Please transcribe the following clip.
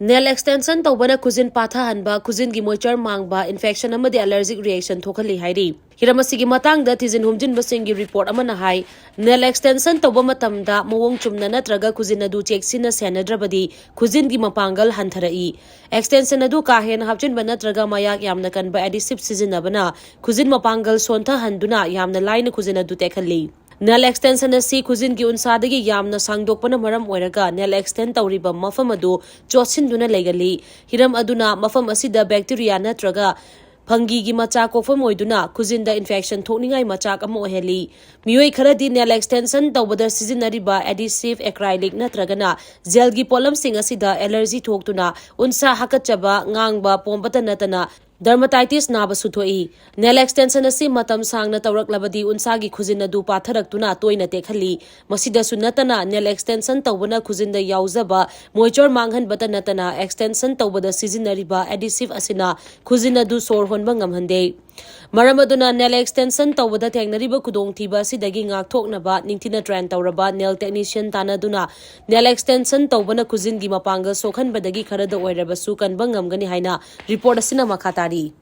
Nail extension tawbana kuzin patha hanba kuzin gi moisture mangba infection amadi allergic reaction thokali hairi hiramasi gi matang da tizin humjin basing gi report amana hai nail extension tawba matamda mawong chumna natraga kuzin adu checksina senadrabadi kuzin gi mapangal hantarai extension adu ka hen hapchin ba natraga mayak yamna kanba adhesive sizinabana kuzin mapangal sontha handuna yamna line kuzin adu tekhali Nail extension asi kuzin gi unsadagi yamna sangdokpana maram oiraga nail extend tawriba mafam adu chosinduna legali hiram aduna mafam asida bacteria natraga Pangi gi macha kofam oiduna kuzinda infection thokningai machak ama oheli mioi kharadi nail extension tawbada sizinariba adhesive acrylic natragana gel gi polam sing asida allergy thoktuna unsa hakachaba ngangba pombata natana dermatitis naba suthoi nail extension asi matam sangna tawrak labadi unsa gi khuzina du patharak tuna toina tekhali masida sunatana nail extension tawbana khuzinda yauzaba moisture manghan bata natana extension tawbada sizinariba adhesive asina khuzina du sor honba ngamhande Maramaduna nail extension tawbada tengnariba kudong thiba sidagi ngak thoknaba ningthina train tawraba nail technician tanaduna nail extension tawbana kuzin gi mapangal sokhan badagi kharada oirabasu kanba ngamgani haina report asina makhatari